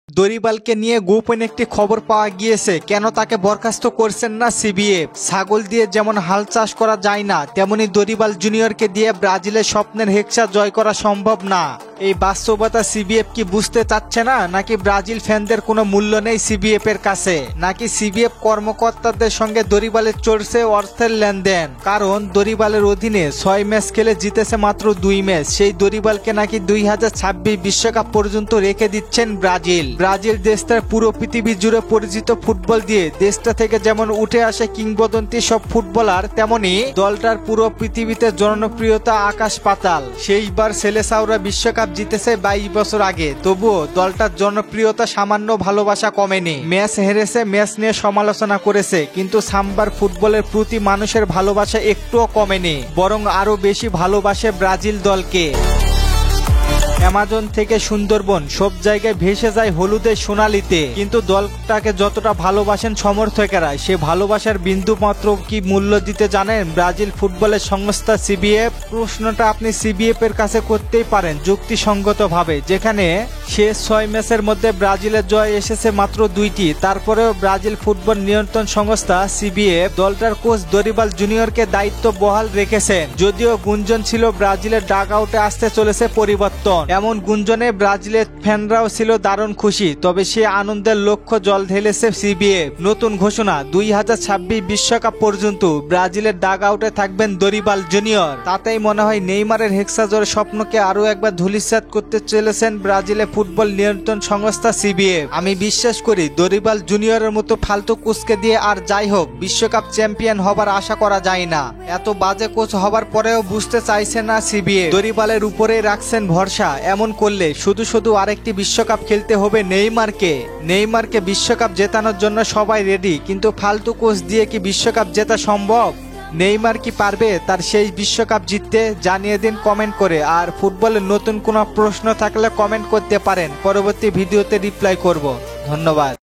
দরিবালকে নিয়ে গোপন একটি খবর পাওয়া গিয়েছে। কেন তাকে বরখাস্ত করছেন না সিবিএফ? ছাগল দিয়ে যেমন হাল চাষ করা যায় না, তেমনি দরিবাল জুনিয়রকে দিয়ে ব্রাজিলের স্বপ্নের হেক্সা জয় করা সম্ভব না। এই বাস্তবতা সিবিএফ কি বুঝতে চাচ্ছে না, নাকি ব্রাজিল ফ্যানদের কোনো মূল্য নেই সিবিএফ এর কাছে, নাকি সিবিএফ কর্মকর্তাদের সঙ্গে দরিবালের চলছে অর্থের লেনদেন? কারণ দরিবালের অধীনে 6 ম্যাচ খেলে জিতেছে মাত্র 2 ম্যাচ। সেই দরিবালকে নাকি 2026 বিশ্বকাপ পর্যন্ত রেখে দিচ্ছেন ব্রাজিল। ব্রাজিল দেশটার পুরো পৃথিবী জুড়ে পরিচিত ফুটবল দিয়ে দেশটা থেকে যেমন উঠে আসে কিংবদন্তি সব ফুটবলার, তেমনি দলটার পুরো পৃথিবীতে জনপ্রিয়তা আকাশ পাতাল। শেষবার সেলেসাওরা বিশ্বকাপ জিতেছে 22 বছর আগে, তবুও দলটার জনপ্রিয়তা সামান্য ভালোবাসা কমেনি। ম্যাচ হেরেছে, ম্যাচ নিয়ে সমালোচনা করেছে, কিন্তু সাম্বার ফুটবলের প্রতি মানুষের ভালোবাসা একটুও কমেনি, বরং আরো বেশি ভালোবাসে ব্রাজিল দলকে। অ্যামাজন থেকে সুন্দরবন সব জায়গায় ভেসে যায় হলুদের সোনালিতে, কিন্তু দলটাকে যতটা ভালোবাসেন সমর্থকেরা, সে ভালোবাসার বিন্দু মাত্র কি মূল্য দিতে জানেন ব্রাজিল ফুটবলের সংস্থা সিবিএফ? প্রশ্নটা আপনি সিবিএফ এর কাছে করতেই পারেন যুক্তিসঙ্গতভাবে, যেখানে শেষ 6 ম্যাচের মধ্যে ব্রাজিলের জয় এসেছে মাত্র 2টি। তারপরেও ব্রাজিল ফুটবল নিয়ন্ত্রণ সংস্থা সিবিএফ দলটার কোচ দরিবাল জুনিয়রকে দায়িত্ব বহাল রেখেছেন। যদিও গুঞ্জন ছিল ব্রাজিলের ডাগ আউটে আসতে চলেছে পরিবর্তন, এমন গুঞ্জনে ব্রাজিলের ফ্যানরাও ছিল দারুণ খুশি। তবে সে আনন্দের লক্ষ্য জল ঢেলেছে সিবিএফ। নতুন ঘোষণা, 2026 বিশ্বকাপ পর্যন্ত ব্রাজিলের ডাগ আউটে থাকবেন দরিবাল জুনিয়র। তাতেই মনে হয় নেইমারের হেক্সাজোর স্বপ্নকে আরো একবার ধূলিসাৎ করতে চলেছেন ব্রাজিলের ফুটবল নিয়ন্ত্রণ সংস্থা সিবিএফ। আমি বিশ্বাস করি দরিবাল জুনিয়রের মতো ফালতু কোচকে দিয়ে আর যাই হোক বিশ্বকাপ চ্যাম্পিয়ন হবার আশা করা যায় না। এত বাজে কোচ হবার পরেও বুঝতে চাইছে না সিবিএফ, দরিবালের উপরেই রাখছেন ভরসা। এমন করলে শুধু শুধু আরেকটি বিশ্বকাপ খেলতে হবে নেইমারকে বিশ্বকাপ জেতানোর জন্য সবাই রেডি, কিন্তু ফালতু কোচ দিয়ে কি বিশ্বকাপ জেতা সম্ভব? নেইমার কি পারবে তার সেই বিশ্বকাপ জিততে? জানিয়ে দিন কমেন্ট করে। আর ফুটবলের নতুন কোনো প্রশ্ন থাকলে কমেন্ট করতে পারেন, পরবর্তী ভিডিওতে রিপ্লাই করব। ধন্যবাদ।